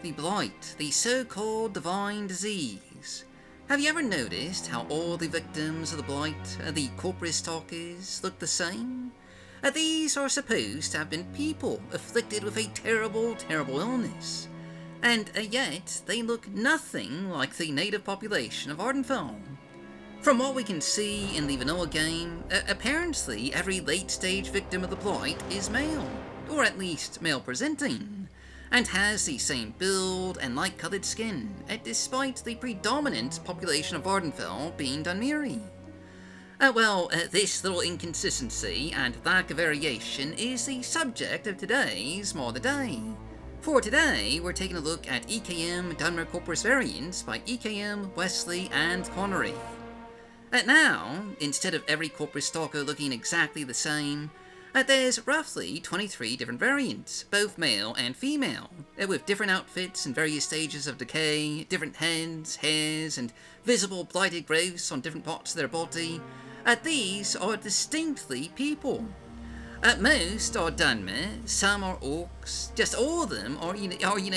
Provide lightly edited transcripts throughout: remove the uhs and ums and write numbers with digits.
The blight, the so-called divine disease. Have you ever noticed how all the victims of the blight, the corpus stalkers, look the same? These are supposed to have been people afflicted with a terrible, terrible illness. And yet, they look nothing like the native population of Ardenfell. From what we can see in the vanilla game, apparently every late-stage victim of the blight is male, or at least male-presenting, and has the same build and light-colored skin, despite the predominant population of Ardenfell being Dunmeri. This little inconsistency and lack of variation is the subject of today's Mod of the Day. For today, we're taking a look at EKM Dunmer Corpus variants by EKM, Wesley, and Connery. Now, instead of every corpus stalker looking exactly the same, there's roughly 23 different variants, both male and female, with different outfits and various stages of decay, different heads, hairs, and visible blighted growths on different parts of their body. These are distinctly people. Most are Dunmer, some are orcs, just all of them are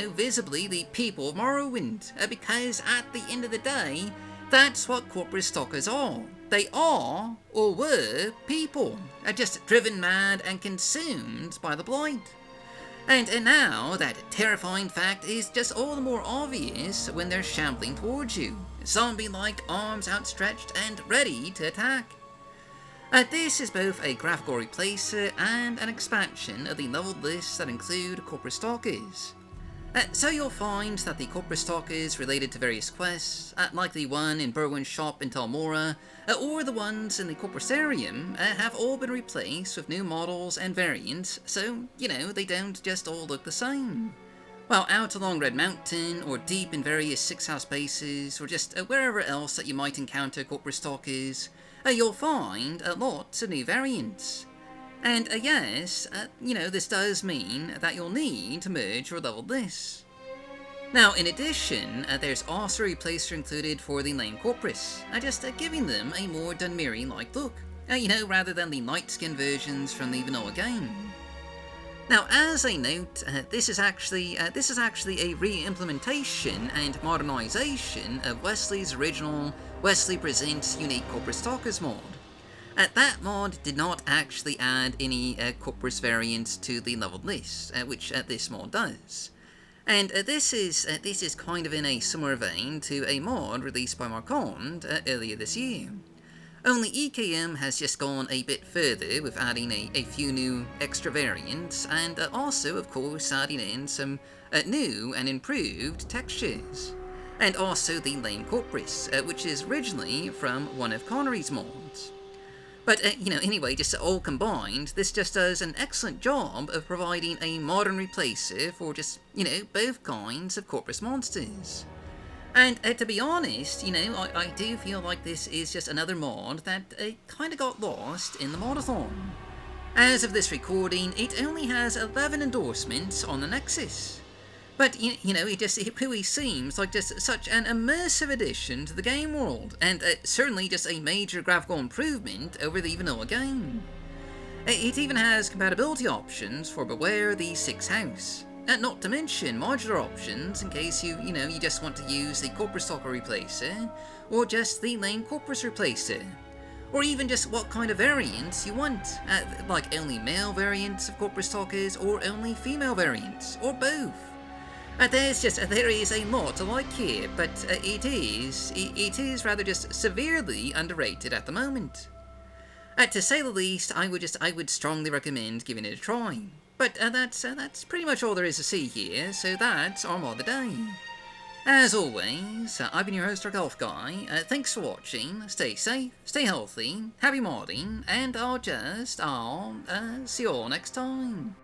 visibly the people of Morrowind, because at the end of the day, that's what corpus stalkers are. They are, or were, people, just driven mad and consumed by the blight. And now, that terrifying fact is just all the more obvious when they're shambling towards you, zombie-like arms outstretched and ready to attack. This is both a graphical replacer and an expansion of the leveled lists that include corpus stalkers. So you'll find that the corpus stalkers related to various quests, like the one in Berwyn's shop in Tel Mora, or the ones in the Corpusarium, have all been replaced with new models and variants, so, they don't just all look the same. While out along Red Mountain, or deep in various Six-House bases, or just wherever else that you might encounter corpus stalkers, you'll find lots of new variants. And yes, this does mean that you'll need to merge your leveled lists. Now, in addition, there's also a replacer included for the Lane Corpus, just giving them a more Dunmeri-like look, rather than the light-skinned versions from the vanilla game. Now, as a note, this is actually a re-implementation and modernization of Wesley's original Wesley Presents Unique Corpus Stalkers mod. That mod did not actually add any corpus variants to the leveled list, which this mod does. And this is kind of in a similar vein to a mod released by Marquand earlier this year. Only EKM has just gone a bit further with adding a few new extra variants, and also, of course, adding in some new and improved textures. And also the Lane Corpus, which is originally from one of Connery's mods. But, anyway, just all combined, this just does an excellent job of providing a modern replacer for just, both kinds of corpus monsters. And to be honest, I do feel like this is just another mod that kind of got lost in the modathon. As of this recording, it only has 11 endorsements on the Nexus. But, it really seems like just such an immersive addition to the game world, and certainly just a major graphical improvement over the vanilla game. It even has compatibility options for Beware the Sixth House, not to mention modular options in case you just want to use the Corpus Stalker replacer, or just the Lane Corpus replacer, or even just what kind of variants you want, like only male variants of Corpus Stalkers, or only female variants, or both. There is a lot to like here, but it is rather just severely underrated at the moment. To say the least, I would strongly recommend giving it a try. But that's pretty much all there is to see here, so that's our Mod of the Day. As always, I've been your host, Dark Elf Guy. Thanks for watching, stay safe, stay healthy, happy modding, and I'll see you all next time.